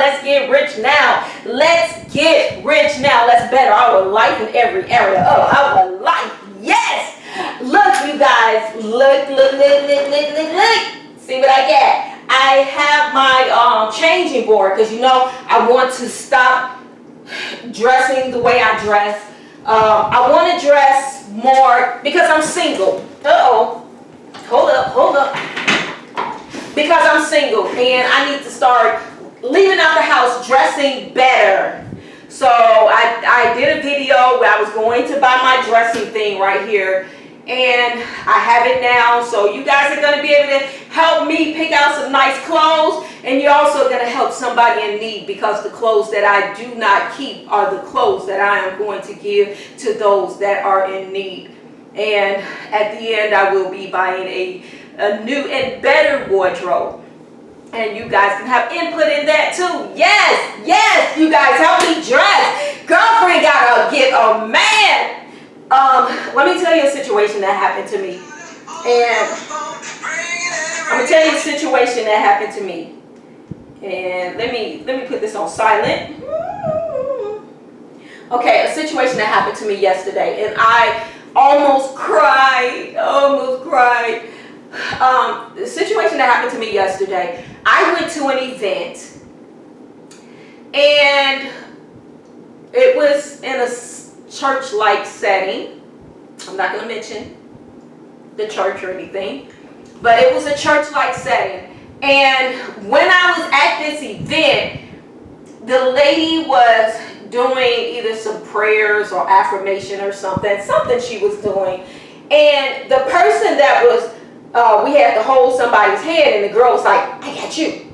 Let's get rich now. Let's get rich now. Let's better our life in every area of our life. Yes. Look, you guys. Look. See what I get? I have my changing board because, you know, I want to stop dressing the way I dress. I want to dress more because I'm single. Hold up. Because I'm single and I need to start leaving out the house dressing better. So I did a video where I was going to buy my dressing thing right here. And I have it now, so you guys are going to be able to help me pick out some nice clothes, and you're also going to help somebody in need, because the clothes that I do not keep are the clothes that I am going to give to those that are in need. And at the end, I will be buying a new and better wardrobe, and you guys can have input in that too. Yes, you guys help me dress. Girlfriend gotta get a man. Let me tell you a situation that happened to me. And I'm going to tell you a situation that happened to me. And let me put this on silent. Okay, a situation that happened to me yesterday. And I almost cried. The situation that happened to me yesterday. I went to an event. And it was in a church-like setting. I'm not going to mention the church or anything, but it was a church-like setting. And when I was at this event, the lady was doing either some prayers or affirmation or something she was doing. And the person that was, we had to hold somebody's hand, and the girl was like, I got you.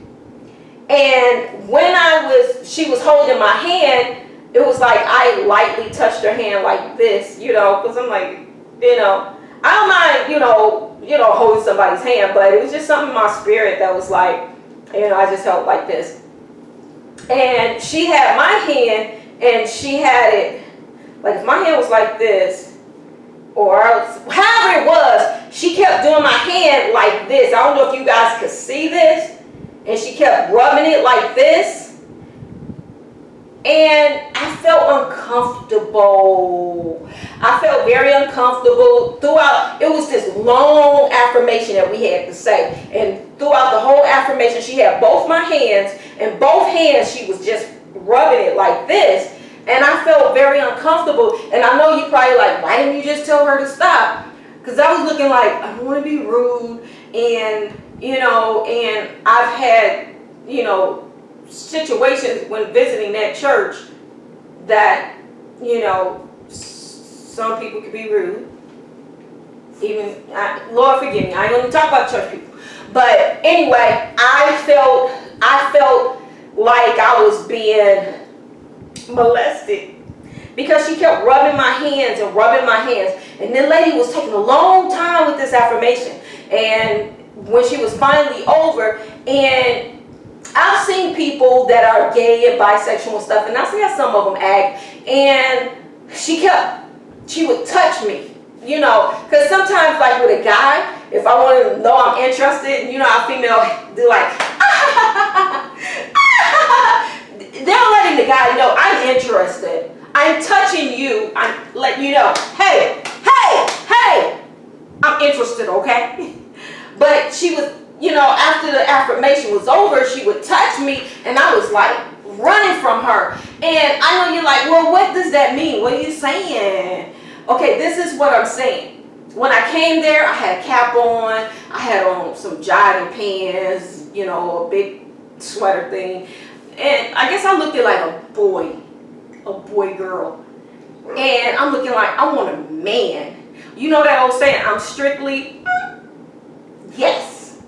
And when she was holding my hand, it was like I lightly touched her hand like this, you know, because I'm like, you know, I don't mind, you know, holding somebody's hand, but it was just something in my spirit that was like, you know, I just held like this. And she had my hand, and she had it, like if my hand was like this, or however it was, she kept doing my hand like this. I don't know if you guys could see this. And she kept rubbing it like this. And I felt uncomfortable. I felt very uncomfortable throughout. It was this long affirmation that we had to say. And throughout the whole affirmation, she had both my hands. And both hands, she was just rubbing it like this. And I felt very uncomfortable. And I know you probably like, why didn't you just tell her to stop? Because I was looking like, I don't want to be rude. And, you know, and I've had, you know, situations when visiting that church that, you know, some people could be rude. Even, Lord forgive me, I ain't gonna talk about church people. But anyway, I felt like I was being molested because she kept rubbing my hands. And the lady was taking a long time with this affirmation. And when she was finally over, and I've seen people that are gay and bisexual and stuff, and I see how some of them act, and she would touch me, you know, because sometimes, like with a guy, if I want to know I'm interested, you know how female do like, they're letting the guy know I'm interested, I'm touching you, I'm letting you know, hey, I'm interested, okay? But she was, you know, after the affirmation was over, she would touch me, and I was like running from her. And I know you're like, well, what does that mean? What are you saying? Okay, this is what I'm saying. When I came there, I had a cap on, I had on some jogging pants, you know, a big sweater thing. And I guess I looked like a boy girl. And I'm looking like I want a man. You know that old saying, I'm strictly, yes.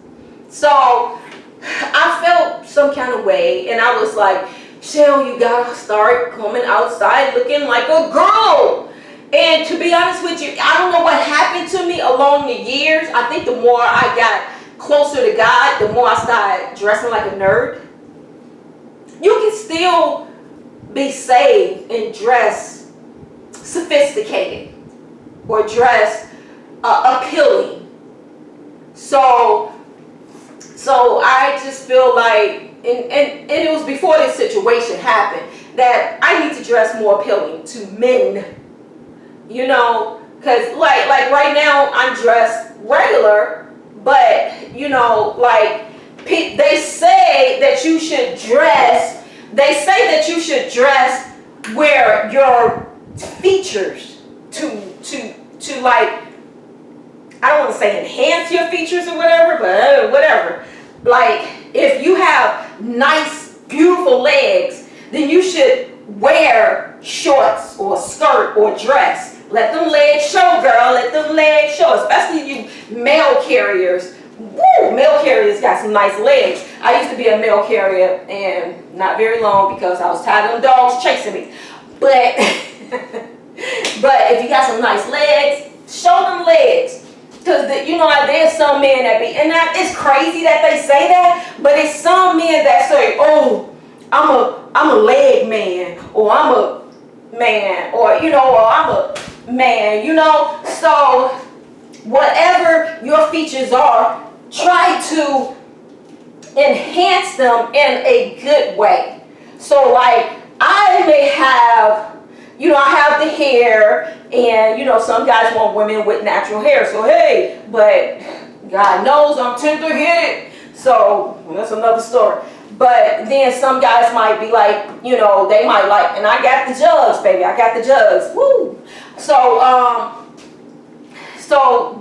So I felt some kind of way, and I was like, Shell, you gotta start coming outside looking like a girl. And to be honest with you, I don't know what happened to me along the years. I think the more I got closer to God, the more I started dressing like a nerd. You can still be saved and dress sophisticated or dress appealing. So I just feel like and it was before this situation happened, that I need to dress more appealing to men. You know, because like right now I'm dressed regular, but you know, like they say that you should dress. They say that you should dress where your features to like, I don't want to say enhance your features or whatever, but whatever. Like if you have nice, beautiful legs, then you should wear shorts or skirt or dress. Let them legs show, girl. Let them legs show, especially you male carriers. Woo! Mail carriers got some nice legs. I used to be a mail carrier, and not very long because I was tired of them dogs chasing me. But but if you got some nice legs, show them legs. Because you know, there's some men that be, and it's crazy that they say that, but it's some men that say, oh, I'm a leg man, or I'm a man, or you know, or I'm a man, you know. So whatever your features are, try to enhance them in a good way. So like I may have, you know, I have the hair, and you know, some guys want women with natural hair. So hey, but God knows I'm tender-headed, so that's another story. But then some guys might be like, you know, they might like, and I got the jugs, baby. I got the jugs. Woo! So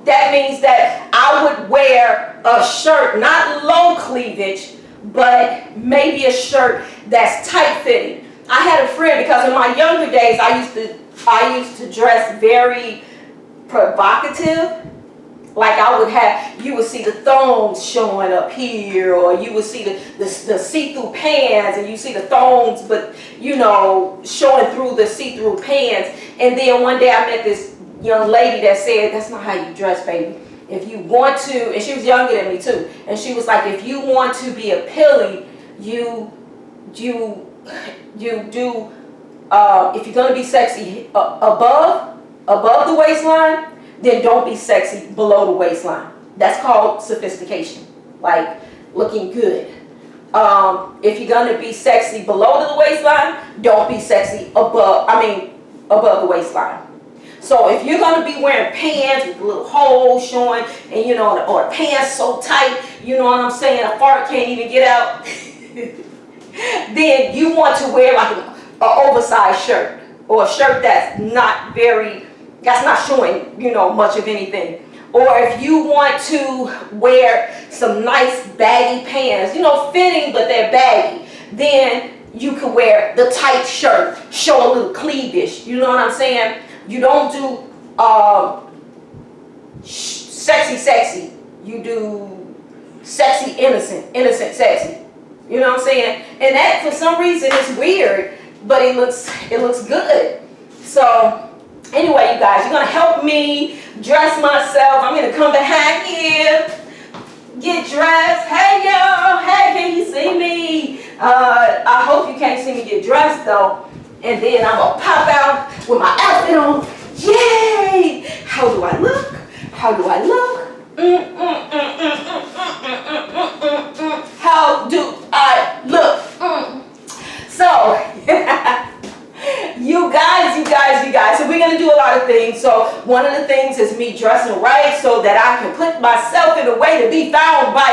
that means that I would wear a shirt, not low cleavage, but maybe a shirt that's tight fitting. I had a friend, because in my younger days I used to dress very provocative. Like I would have, you would see the thongs showing up here, or you would see the see-through pants, and you see the thongs, but you know, showing through the see-through pants. And then one day I met this young lady that said, that's not how you dress, baby. If you want to, and she was younger than me too, and she was like, if you want to be appealing, you do, if you're going to be sexy above the waistline, then don't be sexy below the waistline. That's called sophistication, like looking good. If you're going to be sexy below the waistline, don't be sexy above the waistline. So if you're going to be wearing pants with little holes showing, and you know, or pants so tight, you know what I'm saying, a fart can't even get out, then you want to wear like an oversized shirt, or a shirt that's not showing, you know, much of anything. Or if you want to wear some nice baggy pants, you know, fitting but they're baggy, then you could wear the tight shirt, show a little cleavage. You know what I'm saying? You don't do sexy. You do sexy innocent sexy. You know what I'm saying? And that, for some reason, is weird, but it looks good. So anyway, you guys, you're gonna help me dress myself. I'm gonna come behind here, get dressed. Hey y'all, hey, can you see me? I hope you can't see me get dressed though. And then I'm gonna pop out with my outfit on. Yay! How do I look? How do I look? How do I look? So, you guys. So we're gonna do a lot of things. So one of the things is me dressing right so that I can put myself in a way to be found by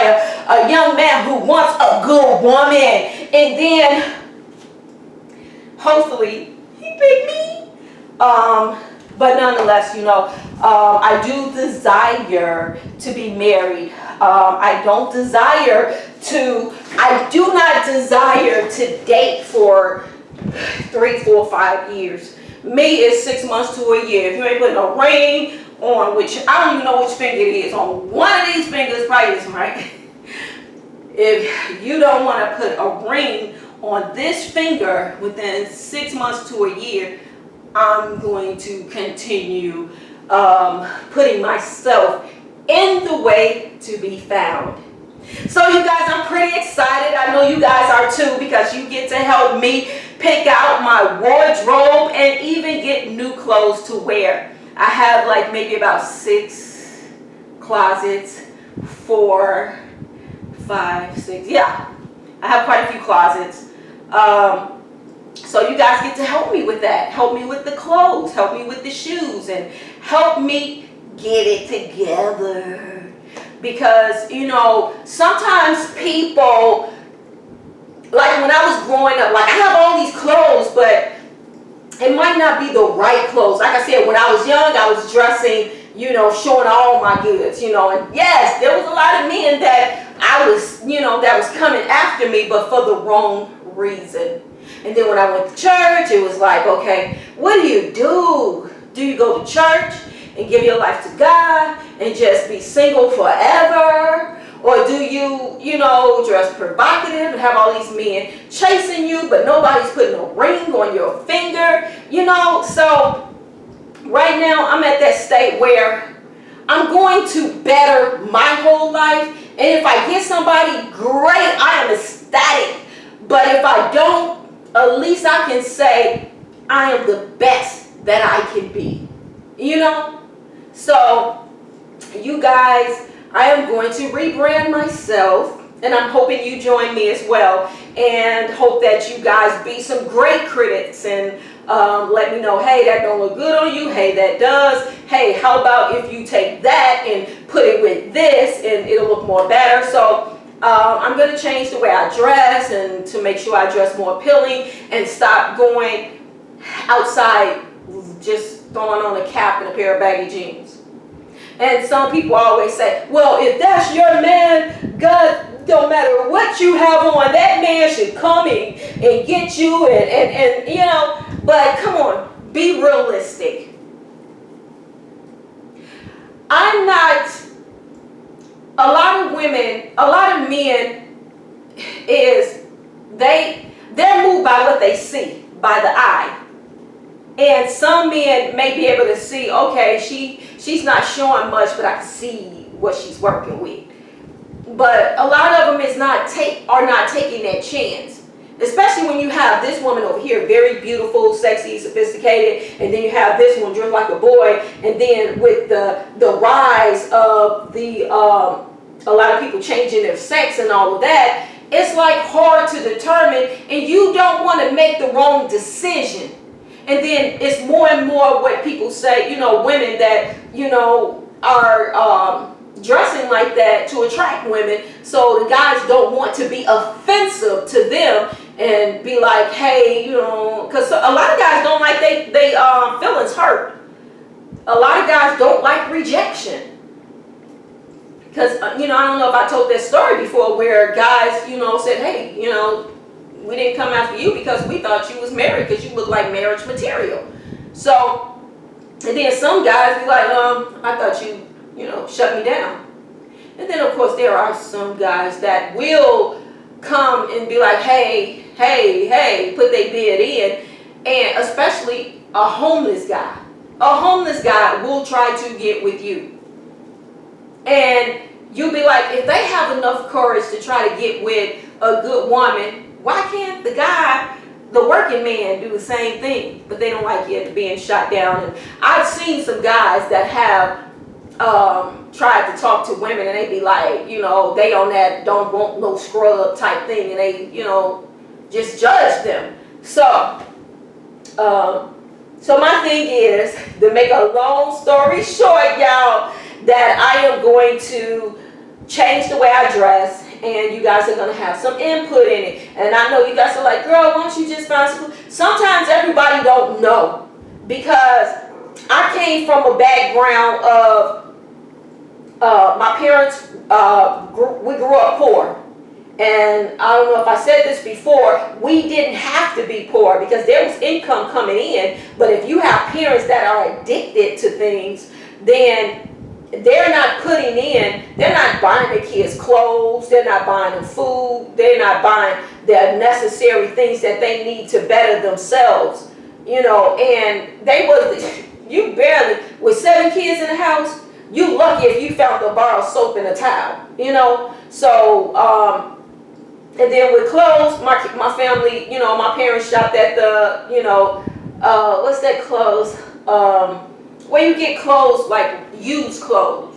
a young man who wants a good woman. And then hopefully he picked me. But nonetheless, you know, I do desire to be married. I do not desire to date for 3, 4, 5 years. Me is 6 months to a year. If you ain't putting a ring on, which I don't even know which finger it is, on one of these fingers, probably this one, right? If you don't want to put a ring on this finger within 6 months to a year, I'm going to continue putting myself in the way to be found. So you guys, I'm pretty excited. I know you guys are too, because you get to help me pick out my wardrobe and even get new clothes to wear. I have like maybe about 6 closets, 4, 5, 6, yeah. I have quite a few closets. So you guys get to help me with that. Help me with the clothes. Help me with the shoes. And help me get it together. Because, you know, sometimes people, like when I was growing up, like I have all these clothes, but it might not be the right clothes. Like I said, when I was young, I was dressing, you know, showing all my goods, you know. And yes, there was a lot of men that I was, you know, that was coming after me, but for the wrong reason. And then when I went to church, it was like, okay, what do you do? Do you go to church and give your life to God and just be single forever? Or do you, you know, dress provocative and have all these men chasing you, but nobody's putting a ring on your finger? You know, so right now I'm at that state where I'm going to better my whole life. And if I get somebody, great, I am ecstatic. But if I don't, at least I can say I am the best that I can be. You know? So, you guys, I am going to rebrand myself, and I'm hoping you join me as well, and hope that you guys be some great critics and let me know, hey, that don't look good on you, hey, that does, hey, how about if you take that and put it with this and it'll look more better. So I'm going to change the way I dress and to make sure I dress more appealing and stop going outside just throwing on a cap and a pair of baggy jeans. And some people always say, well, if that's your man, God, don't matter what you have on, that man should come in and get you and you know, but come on, be realistic. I'm not, a lot of women, a lot of men is, they're moved by what they see, by the eye. And some men may be able to see, okay, she's not showing much, but I can see what she's working with. But a lot of them are not taking that chance. Especially when you have this woman over here, very beautiful, sexy, sophisticated, and then you have this one dressed like a boy, and then with the rise of the a lot of people changing their sex and all of that, it's like hard to determine, and you don't want to make the wrong decision. And then it's more and more what people say, you know, women that, you know, are dressing like that to attract women. So the guys don't want to be offensive to them and be like, hey, you know, because a lot of guys don't like they feelings hurt. A lot of guys don't like rejection. Because, you know, I don't know if I told that story before where guys, you know, said, hey, you know, we didn't come after you because we thought you was married because you look like marriage material. So, and then some guys be like, I thought you know, shut me down. And then, of course, there are some guys that will come and be like, hey, put their bid in. And especially a homeless guy. A homeless guy will try to get with you. And you'll be like, if they have enough courage to try to get with a good woman, why can't the guy, the working man, do the same thing? But they don't like it being shot down. And I've seen some guys that have tried to talk to women and they be like, you know, they on that don't want no scrub type thing, and they, you know, just judge them. So, so my thing is, to make a long story short, y'all, that I am going to change the way I dress. And you guys are going to have some input in it. And I know you guys are like, girl, why don't you just find some? Sometimes everybody don't know. Because I came from a background of, my parents, we grew up poor. And I don't know if I said this before, we didn't have to be poor because there was income coming in. But if you have parents that are addicted to things, then they're not putting in, they're not buying their kids clothes, they're not buying them food, they're not buying the necessary things that they need to better themselves, you know, and they was, you barely, with 7 kids in the house, you lucky if you found a bar of soap and a towel, you know, so, and then with clothes, my family, you know, my parents shopped at the, you know, what's that clothes, where you get clothes, like used clothes,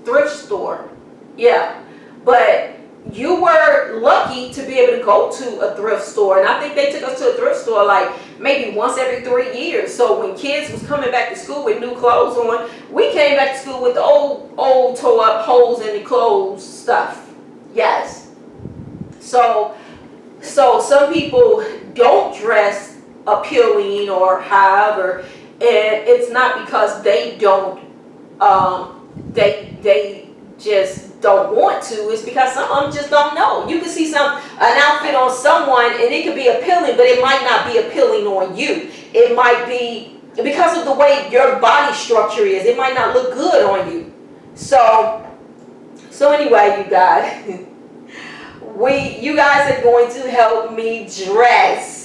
thrift store, yeah. But you were lucky to be able to go to a thrift store. And I think they took us to a thrift store like maybe once every 3 years. So when kids was coming back to school with new clothes on, we came back to school with the old tore up holes in the clothes stuff. Yes. So some people don't dress appealing or however, and it's not because they don't, they just don't want to. It's because some of them just don't know. You can see an outfit on someone and it could be appealing, but it might not be appealing on you. It might be because of the way your body structure is. It might not look good on you. So anyway, you guys, you guys are going to help me dress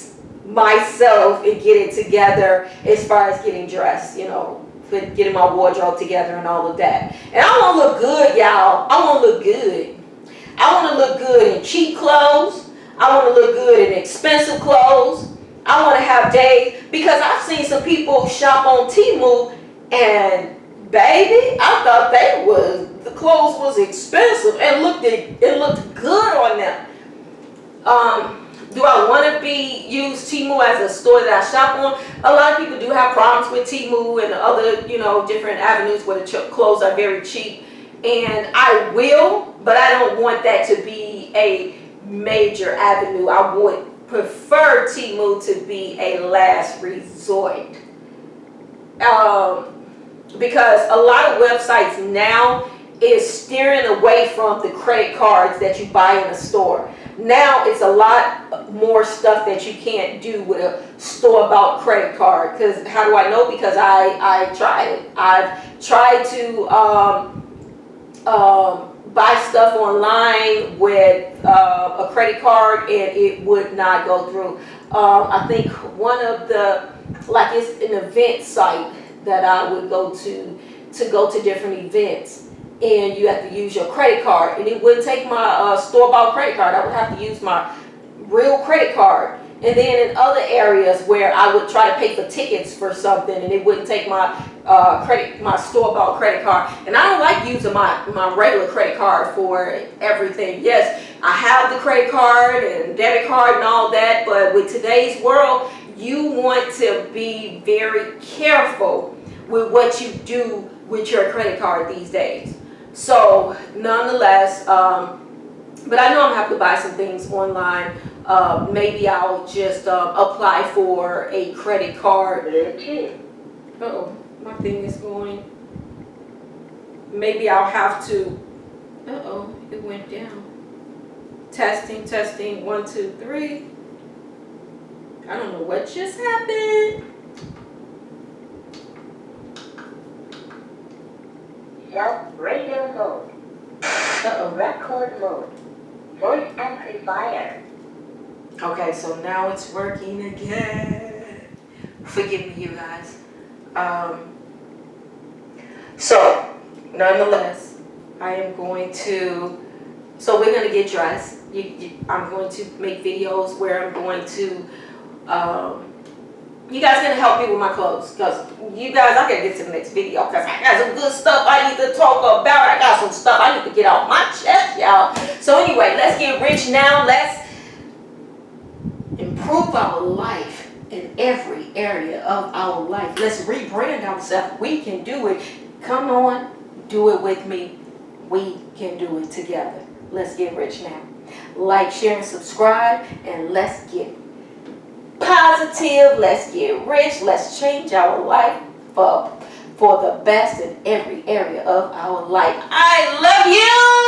myself and get it together as far as getting dressed, getting my wardrobe together and all of that. And I want to look good, y'all. I want to look good. I want to look good in cheap clothes. I want to look good in expensive clothes. I want to have days, because I've seen some people shop on Temu and baby, I thought the clothes was expensive and it looked good on them. Do I want to use Temu as a store that I shop on? A lot of people do have problems with Temu and other, different avenues where the clothes are very cheap. And I will, but I don't want that to be a major avenue. I would prefer Temu to be a last resort. Because a lot of websites now is steering away from the credit cards that you buy in a store. Now it's a lot more stuff that you can't do with a store-bought credit card. Because how do I know? Because I tried it. I've tried to buy stuff online with a credit card and it would not go through. I think one of it's an event site that I would go to go to different events. And you have to use your credit card, and it wouldn't take my store-bought credit card. I would have to use my real credit card. And then in other areas where I would try to pay for tickets for something, and it wouldn't take my my store-bought credit card. And I don't like using my regular credit card for everything. Yes, I have the credit card and debit card and all that, but with today's world, you want to be very careful with what you do with your credit card these days. So nonetheless, but I know I'm gonna have to buy some things online. Maybe I'll just apply for a credit card. Uh-oh, my thing is going. Maybe I'll have to. Uh-oh, it went down. Testing, 1, 2, 3. I don't know what just happened. Radio mode. Uh-oh. Record mode. Voice amplifier. Okay, so now it's working again. Forgive me, you guys. So, nonetheless, I am going to. So we're going to get dressed. I'm going to make videos where I'm going to. You guys gonna help me with my clothes, because you guys, I gotta get to the next video because I got some good stuff I need to talk about. I got some stuff I need to get off my chest, y'all. So anyway, let's get rich now. Let's improve our life in every area of our life. Let's rebrand ourselves. We can do it. Come on, do it with me. We can do it together. Let's get rich now. Like, share, and subscribe, and let's get positive. Let's get rich. Let's change our life for the best in every area of our life. I love you.